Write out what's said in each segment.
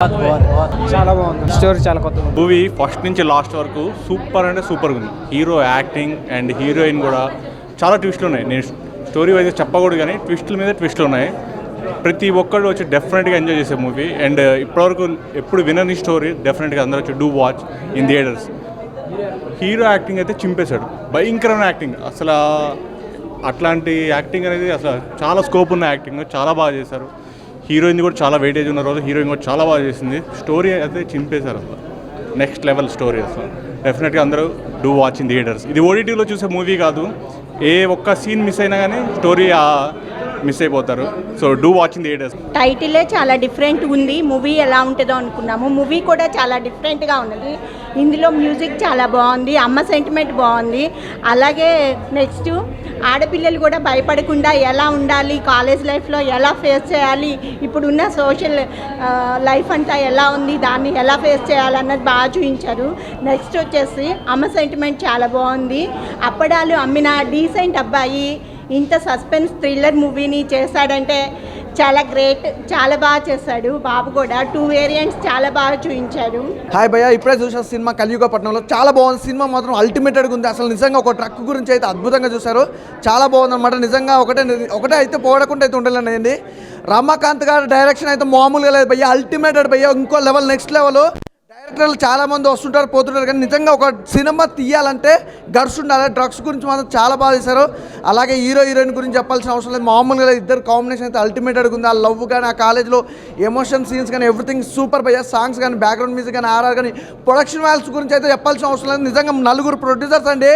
చాలా బాగుంది. స్టోరీ చాలా కొత్త మూవీ ఫస్ట్ నుంచి లాస్ట్ వరకు సూపర్ అంటే సూపర్ ఉంది. హీరో యాక్టింగ్ అండ్ హీరోయిన్ కూడా చాలా ట్విస్ట్లు ఉన్నాయి. నేను స్టోరీ వైజ్ చెప్పకూడదు కానీ ట్విస్టుల మీద ట్విస్టులు ఉన్నాయి. ప్రతి ఒక్కరు వచ్చి డెఫినెట్గా ఎంజాయ్ చేసే మూవీ. అండ్ ఇప్పటివరకు ఎప్పుడు వినని స్టోరీ డెఫినెట్గా అందరూ వచ్చి do watch in theatres. Hero acting అయితే చింపేశాడు, భయంకరమైన యాక్టింగ్. అసలు అట్లాంటి యాక్టింగ్ అనేది అసలు చాలా స్కోప్ ఉన్న యాక్టింగ్, చాలా బాగా చేశారు. హీరోయిన్ కూడా చాలా వెయిటేజ్ ఉన్న రోజు హీరోయిన్ కూడా చాలా బాగా చేసింది. స్టోరీ అయితే చింపేశారు, అసలు నెక్స్ట్ లెవెల్ స్టోరీ. అసలు డెఫినెట్గా అందరూ డూ వాచ్ ఇన్ థియేటర్స్. ఇది ఓటీటీలో చూసే మూవీ కాదు. ఏ ఒక్క సీన్ మిస్ అయినా కానీ స్టోరీ మిస్ అయిపోతారు. So do watch in theatres. టైటిలే చాలా డిఫరెంట్ ఉంది. మూవీ ఎలా ఉంటుందో అనుకున్నాము, మూవీ కూడా చాలా డిఫరెంట్గా ఉన్నది. ఇందులో మ్యూజిక్ చాలా బాగుంది, అమ్మ సెంటిమెంట్ బాగుంది. అలాగే నెక్స్ట్ ఆడపిల్లలు కూడా భయపడకుండా ఎలా ఉండాలి, కాలేజ్ లైఫ్లో ఎలా ఫేస్ చేయాలి, ఇప్పుడున్న సోషల్ లైఫ్ అంతా ఎలా ఉంది, దాన్ని ఎలా ఫేస్ చేయాలన్నది బాగా చూపించారు. నెక్స్ట్ వచ్చేసి అమ్మ సెంటిమెంట్ చాలా బాగుంది. అప్పడాలు అమ్మిన డీసెంట్ అబ్బాయి ఇంత సస్పెన్స్ థ్రిల్లర్ మూవీని చేశాడంటే చాలా గ్రేట్, చాలా బాగా చేశాడు. బాబు కూడా 2 వేరియంట్స్ చాలా బాగా చూపించాడు. హాయ్ భయ్య, ఇప్పుడే చూసిన సినిమా కలియుగపట్నంలో చాలా బాగుంది. సినిమా మాత్రం అల్టిమేటెడ్గా ఉంది. అసలు నిజంగా ఒక ట్రక్ గురించి అయితే అద్భుతంగా చూశారు, చాలా బాగుంది అనమాట. నిజంగా ఒకటే అయితే పోవడకుండా అయితే ఉండలేనండి. రమాకాంత్ గారి డైరెక్షన్ అయితే మామూలుగా లేదు భయ్య, అల్టిమేటెడ్ భయ్య. ఇంకో లెవెల్, నెక్స్ట్ లెవెల్. డైరెక్టర్లు చాలామంది వస్తుంటారు పోతుంటారు, కానీ నిజంగా ఒక సినిమా తీయాలంటే గర్స్ ఉండాలి. డ్రగ్స్ గురించి మాత్రం చాలా బాగా చేశారు. అలాగే హీరోయిన్ గురించి చెప్పాల్సిన అవసరం లేదు, మామూలుగా ఇద్దరు కాంబినేషన్ అయితే అల్టిమేటెడ్గా ఉంది. ఆ లవ్ కానీ, ఆ కాలేజ్లో ఎమోషన్ సీన్స్ కానీ, ఎవ్రీథింగ్ సూపర్ భయ్య. సాంగ్స్ కానీ, బ్యాక్గ్రౌండ్ మ్యూజిక్ కానీ, ఆర్ఆర్ కానీ, ప్రొడక్షన్ వాల్యూస్ గురించి అయితే చెప్పాల్సిన అవసరం లేదు. నిజంగా 4 ప్రొడ్యూసర్స్ అండి.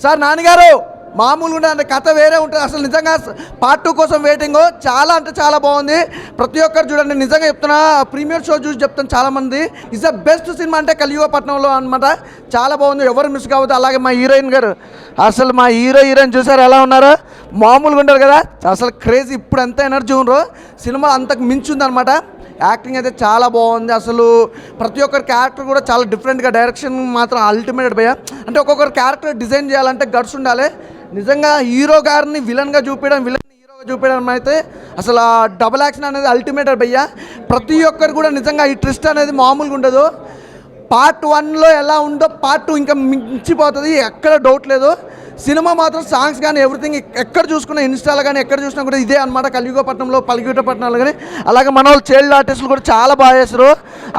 సార్ నాన్నగారు మామూలుగా ఉంటుంది అంటే కథ వేరే ఉంటుంది. అసలు నిజంగా పార్ట్ 2 కోసం వెయిటింగ్. చాలా అంటే చాలా బాగుంది. ప్రతి ఒక్కరు చూడండి, నిజంగా చెప్తున్నా, ప్రీమియర్ షో చూసి చెప్తాను. చాలామంది ఇస్ ద బెస్ట్ సినిమా అంటే కలియుగపట్నంలో అనమాట. చాలా బాగుంది, ఎవరు మిస్ కావద్దు. అలాగే మా హీరోయిన్ గారు, అసలు మా హీరోయిన్ చూసారు ఎలా ఉన్నారో, మామూలుగా ఉంటారు కదా, అసలు క్రేజీ. ఇప్పుడు ఎంత ఎనర్జీ ఉన్నారో, సినిమా అంతకు మించి ఉందన్నమాట. యాక్టింగ్ అయితే చాలా బాగుంది. అసలు ప్రతి ఒక్కరి క్యారెక్టర్ కూడా చాలా డిఫరెంట్గా, డైరెక్షన్ మాత్రం అల్టిమేట్ భయ్య. అంటే ఒక్కొక్కరు క్యారెక్టర్ డిజైన్ చేయాలంటే గట్స్ ఉండాలి. నిజంగా హీరో గారిని విలన్గా చూపించడం, విలన్ని హీరోగా చూపించడం అయితే అసలు ఆ డబుల్ యాక్షన్ అనేది అల్టిమేట్ భయ్య. ప్రతి ఒక్కరు కూడా నిజంగా ఈ ట్విస్ట్ అనేది మామూలుగా ఉండదు. పార్ట్ 1లో ఎలా ఉందో పార్ట్ 2 ఇంకా మించిపోతుంది, ఎక్కడ డౌట్ లేదు. సినిమా మాత్రం సాంగ్స్ కానీ ఎవ్రీథింగ్ ఎక్కడ చూసుకున్నా, ఇన్స్టాలో కానీ ఎక్కడ చూసినా కూడా ఇదే అనమాట. కలియుగపట్నంలో కానీ. అలాగే మన వాళ్ళు చైల్డ్ ఆర్టిస్టులు కూడా చాలా బాగా చేస్తారు.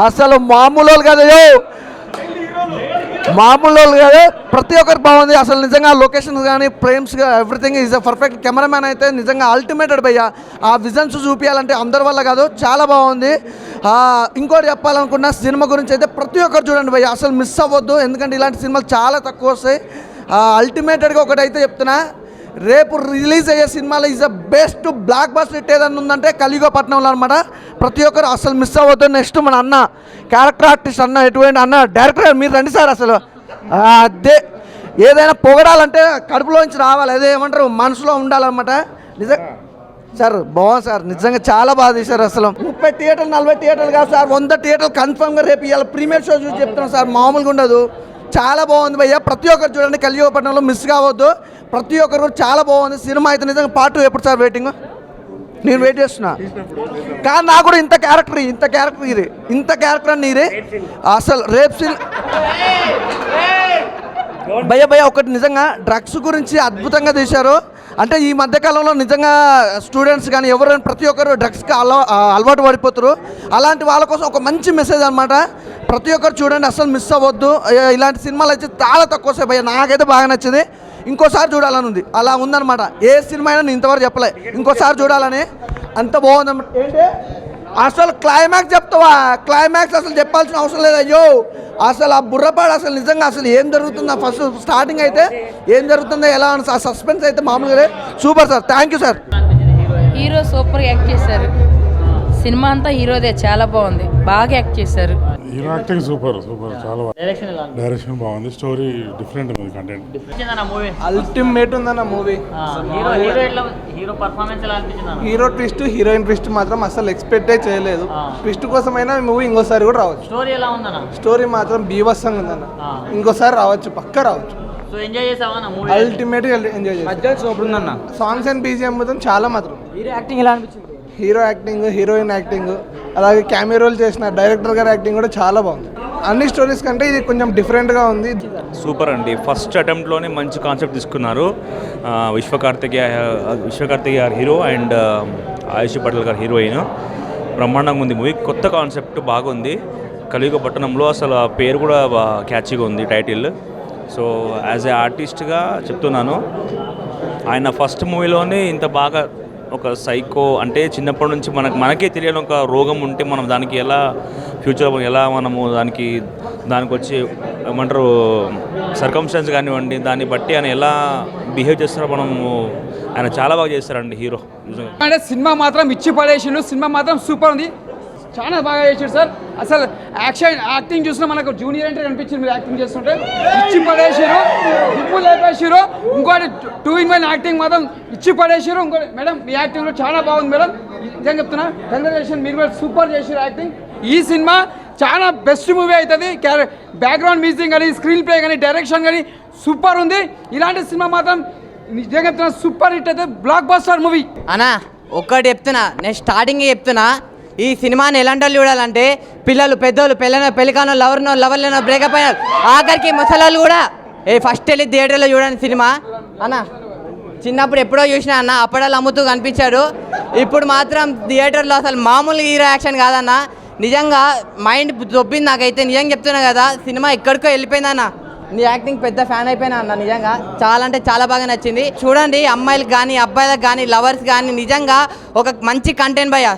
అసలు మామూలు వాళ్ళు కాదు, మామూలు వాళ్ళు కాదు, ప్రతి ఒక్కరు బాగుంది. అసలు నిజంగా లొకేషన్స్ కానీ, frames everything is a perfect. Cameraman అయితే నిజంగా అల్టిమేటెడ్ భయ్య. ఆ విజన్స్ చూపించాలంటే అందరి వల్ల కాదు, చాలా బాగుంది. ఇంకోటి చెప్పాలనుకున్న సినిమా గురించి అయితే ప్రతి ఒక్కరు చూడండి భయ్య, అసలు మిస్ అవ్వద్దు. ఎందుకంటే ఇలాంటి సినిమాలు చాలా తక్కువ వస్తాయి. అల్టిమేటెడ్గా ఒకటైతే చెప్తున్నా, రేపు రిలీజ్ అయ్యే సినిమాలో is the best block buster hit ఏదన్నా ఉందంటే కలియుగపట్నంలో అనమాట. ప్రతి ఒక్కరు అసలు మిస్ అవ్వద్దు. నెక్స్ట్ మన అన్న క్యారెక్టర్ ఆర్టిస్ట్ అన్న, ఎటువంటి అన్న డైరెక్టర్ మీరు రండి సార్. అసలు అదే ఏదైనా పొగడాలంటే కడుపులోంచి రావాలి, అదే ఏమంటారు మనసులో ఉండాలన్నమాట. నిజంగా సార్ బాగుంది సార్, నిజంగా చాలా బాగా తీశారు. అసలు 30 థియేటర్లు 40 థియేటర్లు కాదు సార్, 100 థియేటర్లు కన్ఫర్మ్గా రేపు ఇవాళ ప్రీమియర్ షో చూసి చెప్తున్నాం సార్, మామూలుగా ఉండదు. చాలా బాగుంది భయ్య, ప్రతి ఒక్కరు చూడండి, కలియుగపట్నంలో మిస్ కావద్దు. ప్రతి ఒక్కరు కూడా చాలా బాగుంది సినిమా అయితే. నిజంగా పార్ట్ 2 ఎప్పుడు సార్ వెయిటింగ్? నేను వెయిట్ చేస్తున్నా. కానీ నాకు కూడా ఇంత క్యారెక్టర్ అని నీరే అసలు రేపు భయ్య ఒకటి నిజంగా డ్రగ్స్ గురించి అద్భుతంగా తీశారు. అంటే ఈ మధ్యకాలంలో నిజంగా స్టూడెంట్స్ కానీ ఎవరైనా ప్రతి ఒక్కరు డ్రగ్స్కి అలవాటు పడిపోతారు. అలాంటి వాళ్ళ కోసం ఒక మంచి మెసేజ్ అనమాట. ప్రతి ఒక్కరు చూడండి, అసలు మిస్ అవ్వద్దు. ఇలాంటి సినిమాలు అయితే చాలా తక్కువ వస్తాయి భయ్య, నాకైతే బాగా నచ్చింది. ఇంకోసారి చూడాలని ఉంది, అలా ఉందన్నమాట. ఏ సినిమా అయినా నేను ఇంతవరకు చెప్పలే, ఇంకోసారి చూడాలని. అంత బాగుందన్నమాట. ఏంటి అసలు క్లైమాక్స్ చెప్తావా? క్లైమాక్స్ అసలు చెప్పాల్సిన అవసరం లేదు. అయ్యో అసలు ఆ బుర్రపాడు అసలు నిజంగా అసలు ఏం జరుగుతుందో ఫస్ట్ స్టార్టింగ్ అయితే ఏం జరుగుతుందో ఎలా ఆ సస్పెన్స్ అయితే మామూలుగా super sir. Thank you sir. Hero super act చేశారు. సినిమా అంతా హీరోదే, చాలా బాగుంది, బాగా యాక్ట్ చేశారు. హీరో యాక్టింగ్ సూపర్ చాలా డైరెక్షన్ బాగుంది. స్టోరీ డిఫరెంట్ ఉంది, కంటెంట్ అల్టిమేట్ ఉందన్న movie. Hero twist, heroine twist మాత్రం అసలు ఎక్స్పెక్టే చేయలేదు. ట్విస్ట్ కోసమైనా మూవీ ఇంకోసారి కూడా రావచ్చు. స్టోరీ ఎలా ఉందన్న? స్టోరీ మాత్రం బీభత్సంగా ఉందన్న. ఇంకోసారి రావచ్చు, పక్కా రావచ్చు. సో ఎంజాయ్ చేసావా మూవీ? అల్టిమేట్ ఎంజాయ్ చేసాం. సాంగ్స్ అండ్ బీజిఎం మాత్రం చాలా మాత్రం. హీరో యాక్టింగ్ ఎలా అనిపించింది? హీరో యాక్టింగ్, హీరోయిన్ యాక్టింగ్ అలాగే క్యామియో రోల్ చేసిన డైరెక్టర్ గారి యాక్టింగ్ కూడా చాలా బాగుంది. అన్ని స్టోరీస్ కంటే ఇది కొంచెం డిఫరెంట్గా ఉంది. సూపర్ అండి. ఫస్ట్ అటెంప్ట్లోనే మంచి కాన్సెప్ట్ తీసుకున్నారు. విశ్వకార్తికేయ గారు హీరో అండ్ ఆయుష్ పటేల్ గారు హీరోయిన్. బ్రహ్మాండంగా ఉంది మూవీ. కొత్త కాన్సెప్ట్ బాగుంది. కలియుగ పట్టణంలో అసలు ఆ పేరు కూడా క్యాచీగా ఉంది టైటిల్. సో యాజ్ ఏ ఆర్టిస్ట్గా చెప్తున్నాను, ఆయన ఫస్ట్ మూవీలోనే ఇంత బాగా ఒక సైకో అంటే చిన్నప్పటి నుంచి మనకే తెలియని ఒక రోగం ఉంటే మనం దానికి ఎలా ఫ్యూచర్ ఎలా మనము దానికి వచ్చి ఏమంటారు సర్కమ్స్టాన్స్ కానివ్వండి, దాన్ని బట్టి ఆయన ఎలా బిహేవ్ చేస్తారో ఆయన చాలా బాగా చేస్తారండి హీరో. అంటే సినిమా మాత్రం ఇచ్చి పడేసిండు. సినిమా మాత్రం సూపర్ ఉంది, చాలా బాగా చేసాడు సార్. అసలు యాక్టింగ్ చూసినా మనకు జూనియర్ అంటే కనిపించింది. మీరు యాక్టింగ్ చేస్తుంటే ఇచ్చి పడేసారు, దిప్పు లేపేసారు. ఇంకోటి 2-in-1 యాక్టింగ్ మాత్రం ఇచ్చి పడేసారు. ఇంకోటి మేడం మీ యాక్టింగ్ కూడా చాలా బాగుంది మేడం, నిజంగా చెప్తున్నా. కంగ్రాచులేషన్, మీరు కూడా సూపర్ చేసారు యాక్టింగ్. ఈ సినిమా చాలా బెస్ట్ మూవీ అవుతుంది. బ్యాక్గ్రౌండ్ మ్యూజిక్ కానీ, స్క్రీన్ ప్లే కానీ, డైరెక్షన్ కానీ సూపర్ ఉంది. ఇలాంటి సినిమా మాత్రం నిజంగా చెప్తున్నా సూపర్ హిట్ అయితే బ్లాక్ బస్టర్ మూవీ. అన్నా ఒక్కటి చెప్తున్నా, నేను స్టార్టింగ్ చెప్తున్నా, ఈ సినిమాని ఎలాంటి వాళ్ళు చూడాలంటే పిల్లలు, పెద్దోళ్ళు, పెళ్ళికానో, లవర్లేనో, బ్రేకప్ అయిన ఆఖరికి ముసలాళ్ళు కూడా ఫస్ట్ వెళ్ళి థియేటర్లో చూడండి సినిమా. అన్న చిన్నప్పుడు ఎప్పుడో చూసినా అన్న, అప్పడాలు అమ్ముతూ కనిపించాడు. ఇప్పుడు మాత్రం థియేటర్లో అసలు మామూలు హీరో యాక్షన్ కాదన్న, నిజంగా మైండ్ దొబ్బింది నాకైతే. నిజంగా చెప్తున్నా కదా, సినిమా ఎక్కడికో వెళ్ళిపోయిందన్న. నీ యాక్టింగ్ పెద్ద ఫ్యాన్ అయిపోయినా అన్న, నిజంగా చాలా అంటే చాలా బాగా నచ్చింది. చూడండి, అమ్మాయిలకు కానీ అబ్బాయిలకు కానీ లవర్స్ కానీ నిజంగా ఒక మంచి కంటెంట్ భయ్య.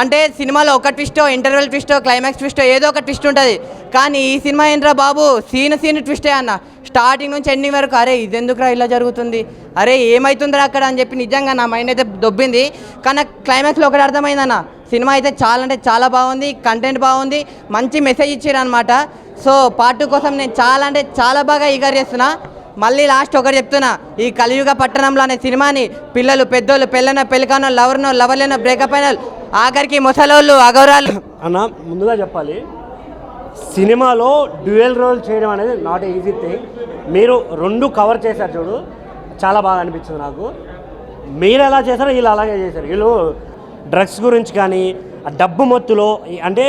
అంటే సినిమాలో ఒక ట్విస్టో, ఇంటర్వెల్ ట్విస్టో, క్లైమాక్స్ ట్విస్టో ఏదో ఒక ట్విస్ట్ ఉంటుంది. కానీ ఈ సినిమా ఏంట్రా బాబు, సీన్ ట్విస్టే అన్న. స్టార్టింగ్ నుంచి ఎండింగ్ వరకు అరే ఇదెందుకురా ఇలా జరుగుతుంది, అరే ఏమవుతుందిరా అక్కడ అని చెప్పి నిజంగా నా మైండ్ అయితే దొబ్బింది. కానీ క్లైమాక్స్లో ఒకటి అర్థమైందన్న, సినిమా అయితే చాలా అంటే చాలా బాగుంది, కంటెంట్ బాగుంది, మంచి మెసేజ్ ఇచ్చారు అనమాట. సో పార్ట్ 2 కోసం నేను చాలా అంటే చాలా బాగా ఈగర్ చేస్తున్నా. మళ్ళీ లాస్ట్ ఒకటి చెప్తున్నా, ఈ కలియుగ పట్టణంలో అనే సినిమాని పిల్లలు, పెద్దోళ్ళు, పెళ్ళికానో, లవర్లేనో, బ్రేకప్ అయిన ఆఖరికి ముసలోళ్ళు, అగౌరాలు. అన్న ముందుగా చెప్పాలి, సినిమాలో డ్యూయల్ రోల్ చేయడం అనేది నాట్ ఈజీ థింగ్. మీరు 2 కవర్ చేశారు చూడు, చాలా బాగా అనిపించింది నాకు. మీరు ఎలా చేశారో వీళ్ళు అలాగే చేశారు. వీళ్ళు డ్రగ్స్ గురించి కానీ, ఆ డబ్బు మొత్తులో అంటే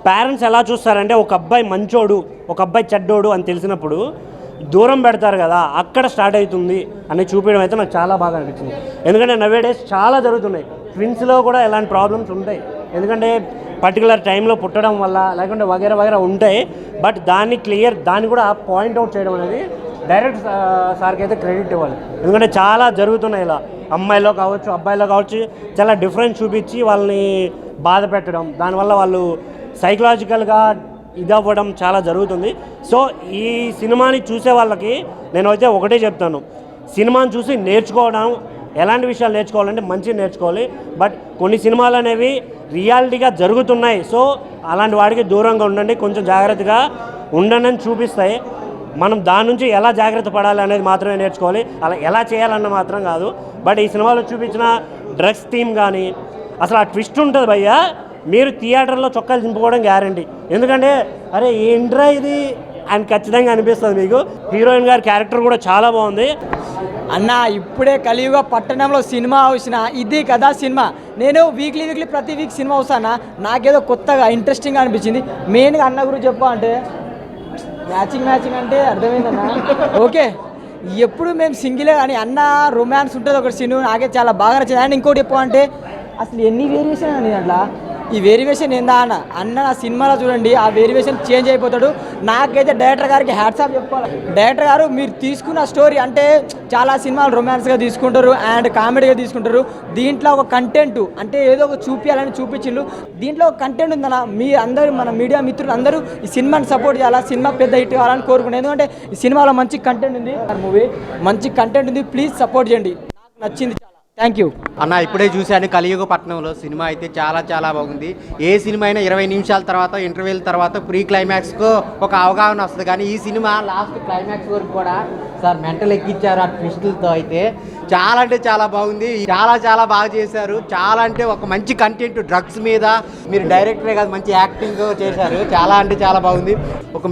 పేరెంట్స్ ఎలా చూస్తారంటే ఒక అబ్బాయి మంచోడు, ఒక అబ్బాయి చెడ్డోడు అని తెలిసినప్పుడు దూరం పెడతారు కదా, అక్కడ స్టార్ట్ అవుతుంది అని చూపించడం అయితే నాకు చాలా బాగా అనిపించింది. ఎందుకంటే నవేడేస్ చాలా జరుగుతున్నాయి, ట్విన్స్లో కూడా ఎలాంటి ప్రాబ్లమ్స్ ఉంటాయి. ఎందుకంటే పర్టికులర్ టైంలో పుట్టడం వల్ల లేకుంటే వగేరా ఉంటాయి. బట్ దాన్ని కూడా పాయింట్అవుట్ చేయడం అనేది డైరెక్ట్ సార్కి అయితే క్రెడిట్ ఇవ్వాలి. ఎందుకంటే చాలా జరుగుతున్నాయి ఇలా, అమ్మాయిలో కావచ్చు, అబ్బాయిలో కావచ్చు, చాలా డిఫరెన్స్ చూపించి వాళ్ళని బాధ పెట్టడం, దానివల్ల వాళ్ళు సైకలాజికల్గా ఇదవ్వడం చాలా జరుగుతుంది. సో ఈ సినిమాని చూసే వాళ్ళకి నేను అయితే ఒకటే చెప్తాను, సినిమాని చూసి నేర్చుకోవడం, ఎలాంటి విషయాలు నేర్చుకోవాలంటే మంచిగా నేర్చుకోవాలి. బట్ కొన్ని సినిమాలు అనేవి రియాలిటీగా జరుగుతున్నాయి, సో అలాంటి వాడికి దూరంగా ఉండండి, కొంచెం జాగ్రత్తగా ఉండండి అని చూపిస్తాయి. మనం దాని నుంచి ఎలా జాగ్రత్త పడాలి అనేది మాత్రమే నేర్చుకోవాలి, అలా ఎలా చేయాలన్న మాత్రం కాదు. బట్ ఈ సినిమాలో చూపించిన డ్రగ్స్ థీమ్ కానీ అసలు ఆ ట్విస్ట్ ఉంటుంది భయ్యా, మీరు థియేటర్లో చొక్కాలు దింపుకోవడం గ్యారంటీ. ఎందుకంటే అరే ఏంట్రా ఇది అని ఖచ్చితంగా అనిపిస్తుంది మీకు. హీరోయిన్ గారి క్యారెక్టర్ కూడా చాలా బాగుంది. అన్న ఇప్పుడే కలియుగ పట్టణంలో సినిమా వచ్చిన ఇది కదా సినిమా. నేను వీక్లీ ప్రతి వీక్ సినిమా వస్తానా, నాకేదో కొత్తగా ఇంట్రెస్టింగ్గా అనిపించింది. మెయిన్గా అన్న గురించి చెప్పా అంటే మ్యాచింగ్ అంటే అర్థమైందన్న. ఓకే, ఎప్పుడు మేము సింగిలే కానీ అన్న రొమాన్స్ ఉంటుంది ఒక సీన్, నాకే చాలా బాగా నచ్చింది. అండ్ ఇంకోటి చెప్పు అంటే అసలు ఎన్ని వేరియేషన్ అండి దాంట్లో, ఈ వేరియేషన్ ఏందా అన్న నా సినిమాలో చూడండి, ఆ వేరియేషన్ చేంజ్ అయిపోతాడు. నాకైతే డైరెక్టర్ గారికి హ్యాట్స్ ఆఫ్ చెప్పుకోవాలి. డైరెక్టర్ గారు మీరు తీసుకున్న స్టోరీ అంటే చాలా సినిమాలు రొమాన్స్గా తీసుకుంటారు అండ్ కామెడీగా తీసుకుంటారు, దీంట్లో ఒక కంటెంట్ అంటే ఏదో ఒక చూపించాలని చూపించిండు. దీంట్లో ఒక కంటెంట్ ఉందన్న, మీ అందరూ మన మీడియా మిత్రులు అందరూ ఈ సినిమాని సపోర్ట్ చేయాలా, సినిమా పెద్ద హిట్ కావాలని కోరుకుంటాను. ఎందుకంటే ఈ సినిమాలో మంచి కంటెంట్ ఉంది, మూవీ మంచి కంటెంట్ ఉంది, ప్లీజ్ సపోర్ట్ చేయండి, నాకు నచ్చింది. థ్యాంక్ యూ అన్న. ఇప్పుడే చూశాను కలియుగ పట్టణంలో సినిమా అయితే చాలా బాగుంది. ఏ సినిమా అయినా 20 నిమిషాల తర్వాత ఇంటర్వెల్ తర్వాత ప్రీ క్లైమాక్స్కు ఒక అవగాహన వస్తుంది, కానీ ఈ సినిమా లాస్ట్ క్లైమాక్స్ వరకు కూడా సార్ మెంటల్ ఎక్కిచ్చారు ఆ ట్విస్టులతో అయితే. చాలా అంటే చాలా బాగుంది, చాలా బాగా చేశారు. చాలా అంటే ఒక మంచి కంటెంట్ డ్రగ్స్ మీద, మీరు డైరెక్టరే కాదు మంచి యాక్టింగ్ చేశారు. చాలా అంటే చాలా బాగుంది.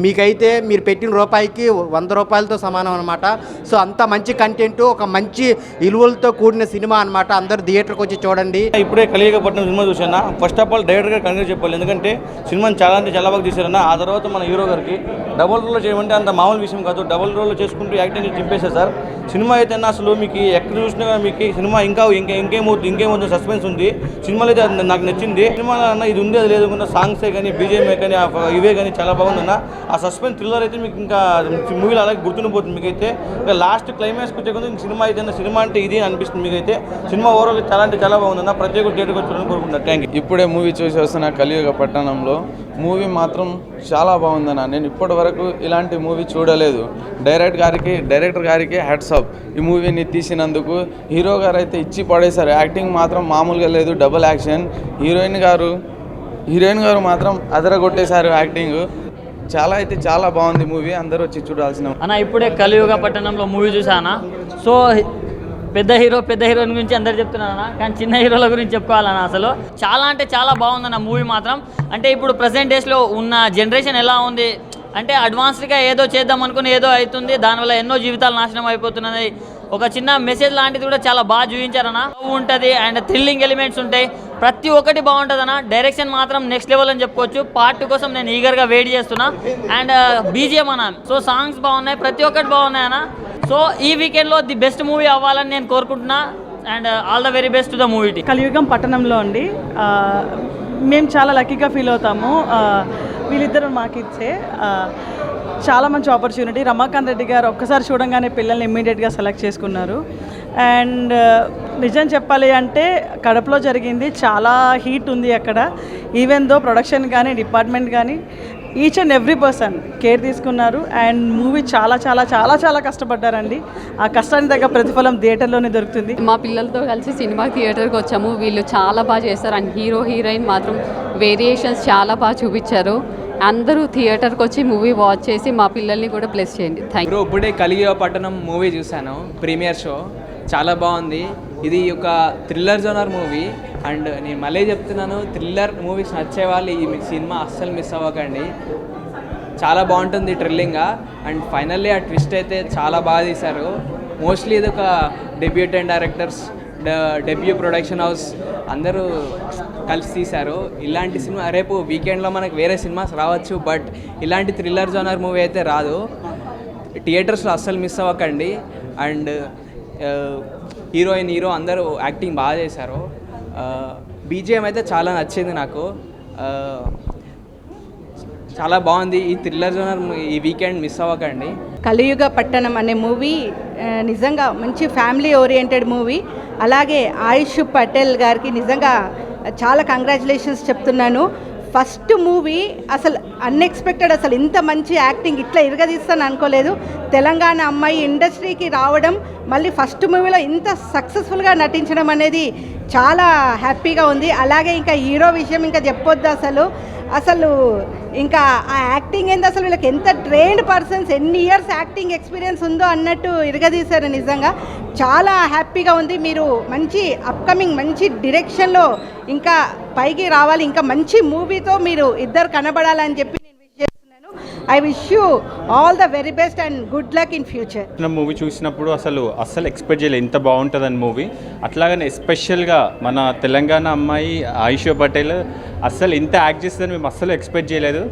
మీకైతే మీరు పెట్టిన రూపాయికి 100 రూపాయలతో సమానం అనమాట. సో అంత మంచి కంటెంట్, ఒక మంచి విలువలతో కూడిన సినిమా అనమాట. అందరూ థియేటర్కి వచ్చి చూడండి. ఇప్పుడే కలియుగపట్నం సినిమా చూసాను. ఫస్ట్ ఆఫ్ ఆల్ డైరెక్టర్ గారు కంగ్రెస్ చెప్పాలి, ఎందుకంటే సినిమాని చాలా అంటే చాలా బాగా తీశారన్న. ఆ తర్వాత మన హీరో గారికి డబుల్ రోల్లో చేయమంటే అంత మామూలు విషయం కాదు. డబుల్ రోల్లో చేసుకుంటూ యాక్టింగ్ చింపేశారు సార్. సినిమా అయితే అసలు మీకు ఎక్కడ చూసినా మీకు సినిమా ఇంకేమవుతుంది సస్పెన్స్ ఉంది. సినిమాలో అయితే నాకు నచ్చింది. సినిమాలో అన్న ఇది ఉంది అది లేదు, సాంగ్సే కానీ బీజేఎంఏ కానీ ఇవే కానీ చాలా బాగుందన్న. ఆ సస్పెన్స్ థ్రిల్లర్ అయితే మీకు ఇంకా మూవీలో అలాగే గుర్తుండిపోతుంది మీకైతే. ఇంకా లాస్ట్ క్లైమాక్స్కి వచ్చే కొంచెం సినిమా అయితే సినిమా అంటే ఇది అనిపిస్తుంది మీకైతే. సినిమా ఓవరాల్ చాలా అంటే చాలా బాగుందన్న. ప్రతి ఒక్క థియేటర్కి వచ్చారని కోరుకుంటున్నాను. Thank you. ఇప్పుడే మూవీ చూసి వస్తున్న కలియుగ పట్టణంలో మూవీ మాత్రం చాలా బాగుందన్న. నేను ఇప్పటి వరకు ఇలాంటి మూవీ చూడలేదు. డైరెక్టర్ గారికి హ్యాట్స్ ఆఫ్ ఈ మూవీని తీసినందుకు. హీరో గారు అయితే ఇచ్చి పడేశారు. యాక్టింగ్ మాత్రం మామూలుగా లేదు, డబుల్ యాక్షన్. హీరోయిన్ గారు మాత్రం అదరగొట్టేశారు యాక్టింగ్. చాలా బాగుంది మూవీ. అందరూ వచ్చి చూడాల్సిన. అన్న ఇప్పుడే కలియుగ పట్టణంలో మూవీ చూసానా. సో పెద్ద హీరోయిన్ గురించి అందరు చెప్తున్నారన్న, కానీ చిన్న హీరోల గురించి చెప్పుకోవాలన్న. అసలు చాలా అంటే చాలా బాగుందన్న మూవీ మాత్రం. అంటే ఇప్పుడు ప్రజెంట్ డేస్లో ఉన్న జనరేషన్ ఎలా ఉంది అంటే అడ్వాన్స్డ్గా ఏదో చేద్దాం అనుకుని ఏదో అవుతుంది, దానివల్ల ఎన్నో జీవితాలు నాశనం అయిపోతున్నది. ఒక చిన్న మెసేజ్ లాంటిది కూడా చాలా బాగా చూపించారన్న. ఉంటుంది అండ్ థ్రిల్లింగ్ ఎలిమెంట్స్ ఉంటాయి, ప్రతి ఒక్కటి బాగుంటుంది అన్న. డైరెక్షన్ మాత్రం నెక్స్ట్ లెవెల్ అని చెప్పుకోవచ్చు. పార్ట్ 2 కోసం నేను ఈగర్గా వెయిట్ చేస్తున్నా. అండ్ బీజిఎం అన్న, సో సాంగ్స్ బాగున్నాయి, ప్రతి ఒక్కటి బాగున్నాయి అన్న. సో ఈ వీకెండ్లో ది బెస్ట్ మూవీ అవ్వాలని నేను కోరుకుంటున్నా. And all the very best to the movie. కలియుగం పట్టణంలో అండి మేము చాలా లక్కీగా ఫీల్ అవుతాము. వీళ్ళిద్దరు మాకు ఇచ్చే చాలా మంచి ఆపర్చునిటీ. రమాకాంత్ రెడ్డి గారు ఒక్కసారి చూడంగానే పిల్లల్ని ఇమ్మీడియట్గా సెలెక్ట్ చేసుకున్నారు. అండ్ నిజం చెప్పాలి అంటే కడపలో జరిగింది, చాలా హీట్ ఉంది అక్కడ. ఈవెన్ దో ప్రొడక్షన్ కానీ డిపార్ట్మెంట్ కానీ each and every person care తీసుకున్నారు. అండ్ మూవీ చాలా కష్టపడ్డారండి. ఆ కష్టానికి తగ్గ ప్రతిఫలం థియేటర్లోనే దొరుకుతుంది. మా పిల్లలతో కలిసి సినిమా థియేటర్కి వచ్చాము. వీళ్ళు చాలా బాగా చేస్తారు. అండ్ హీరోయిన్ మాత్రం వేరియేషన్స్ చాలా బాగా చూపించారు. అందరూ థియేటర్కి వచ్చి మూవీ వాచ్ చేసి మా పిల్లల్ని కూడా బ్లెస్ చేయండి. Thank you. ఇప్పుడే కలియుగ పట్టణం మూవీ చూశాను, ప్రీమియర్ షో. చాలా బాగుంది. ఇది ఒక థ్రిల్లర్ జోనర్ మూవీ. అండ్ నేను మళ్ళీ చెప్తున్నాను, థ్రిల్లర్ మూవీస్ నచ్చే వాళ్ళు ఈ సినిమా అస్సలు మిస్ అవ్వకండి. చాలా బాగుంటుంది థ్రిల్లింగ్గా. అండ్ ఫైనల్లీ ఆ ట్విస్ట్ అయితే చాలా బాగా తీశారు. మోస్ట్లీ ఇది ఒక debutant directors, debut production house అందరూ కలిసి తీశారు. ఇలాంటి సినిమా రేపు వీకెండ్లో మనకు వేరే సినిమాస్ రావచ్చు, బట్ ఇలాంటి థ్రిల్లర్ జోనర్ మూవీ అయితే రాదు. థియేటర్స్లో అస్సలు మిస్ అవ్వకండి. అండ్ హీరో అందరూ యాక్టింగ్ బాగా చేశారు. బీజిఎం అయితే చాలా నచ్చింది నాకు. చాలా బాగుంది. ఈ థ్రిల్లర్ జోనర్ ఈ వీకెండ్ మిస్ అవ్వకండి. కలియుగ పట్టణం అనే మూవీ నిజంగా మంచి ఫ్యామిలీ ఓరియంటెడ్ మూవీ. అలాగే ఆయుష్ పటేల్ గారికి నిజంగా చాలా కంగ్రాచులేషన్స్ చెప్తున్నాను. ఫస్ట్ మూవీ అసలు అన్ఎక్స్పెక్టెడ్, అసలు ఇంత మంచి యాక్టింగ్ ఇట్లా ఇరగదీస్తాను అనుకోలేదు. తెలంగాణ అమ్మాయి ఇండస్ట్రీకి రావడం, మళ్ళీ ఫస్ట్ మూవీలో ఇంత సక్సెస్ఫుల్గా నటించడం అనేది చాలా హ్యాపీగా ఉంది. అలాగే ఇంకా హీరో విషయం ఇంకా చెప్పొద్దు. అసలు ఇంకా ఆ యాక్టింగ్ ఏంది, అసలు వీళ్ళకి ఎంత ట్రైన్డ్ పర్సన్స్, ఎన్ని ఇయర్స్ యాక్టింగ్ ఎక్స్పీరియన్స్ ఉందో అన్నట్టు ఇరగదీశారు. నిజంగా చాలా హ్యాపీగా ఉంది. మీరు మంచి అప్కమింగ్ మంచి డైరెక్షన్లో ఇంకా పైకి రావాలి, ఇంకా మంచి మూవీతో మీరు ఇద్దరు కనబడాలని చెప్పి నేను విష్ చేస్తున్నాను. I wish you all the very best and good luck in future. Movie చూసినప్పుడు అస్సలు ఎక్స్పెక్ట్ చేయలేదు ఇంత బాగుంటుందని మూవీ. అట్లాగనే ఎస్పెషల్గా మన తెలంగాణ అమ్మాయి ఆయుష్ పటేల్ అస్సలు ఇంత యాక్ట్ చేస్తుందని మేము అస్సలు ఎక్స్పెక్ట్ చేయలేదు.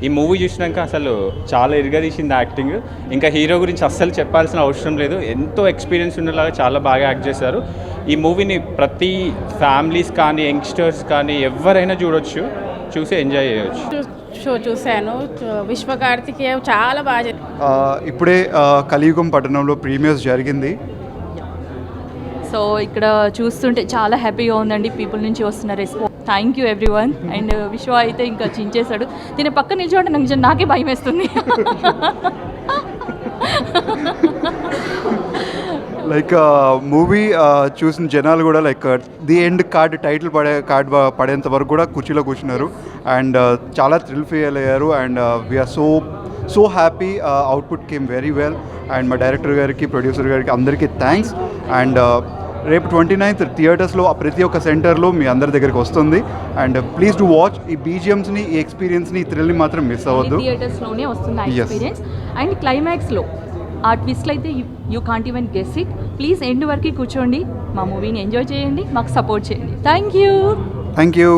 ఈ మూవీ చూసినాక అసలు చాలా ఇరగదీసింది యాక్టింగ్. ఇంకా హీరో గురించి అస్సలు చెప్పాల్సిన అవసరం లేదు, ఎంతో ఎక్స్పీరియన్స్ ఉండేలాగా చాలా బాగా యాక్ట్ చేశారు. ఈ మూవీని ప్రతి ఫ్యామిలీస్ కానీ యంగ్స్టర్స్ కానీ ఎవరైనా చూడొచ్చు, చూసి ఎంజాయ్ చేయవచ్చు. షో చూశాను. విశ్వకార్తికేయ చాలా బాగా. ఇప్పుడే కలియుగం పట్టణంలో ప్రీమియర్స్ జరిగింది. సో ఇక్కడ చూస్తుంటే చాలా హ్యాపీగా ఉందండి. పీపుల్ నుంచి వస్తున్న response. Thank you everyone. And విశ్వ అయితే ఇంకా చించేశాడు. దీని పక్క నిల్చోండి, నాకే భయం వేస్తుంది. లైక్ మూవీ చూసిన జనాలు కూడా లైక్ ది ఎండ్ టైటిల్ పడేంత వరకు కూడా కుర్చీలో కూర్చున్నారు. అండ్ చాలా థ్రిల్ ఫీల్ అయ్యారు. And we are so happy, output came very well. And మా డైరెక్టర్ గారికి, ప్రొడ్యూసర్ గారికి అందరికీ థ్యాంక్స్. అండ్ రేపు 29th థియేటర్స్లో ప్రతి ఒక్క సెంటర్లో మీ అందరి దగ్గరికి వస్తుంది. And please do watch. ఈ బీజిఎమ్స్ని, ఈ ఎక్స్పీరియన్స్ని, ఈ థ్రిల్ని మాత్రం మిస్ అవ్వద్దు. థియేటర్స్లోనే వస్తుంది ఆ ఎక్స్పీరియన్స్. అండ్ క్లైమాక్స్లో ఆ ట్విస్ట్లు అయితే you can't even guess it. Please end వరకు కూర్చోండి, మా మూవీని ఎంజాయ్ చేయండి, మాకు సపోర్ట్ చేయండి. Thank you.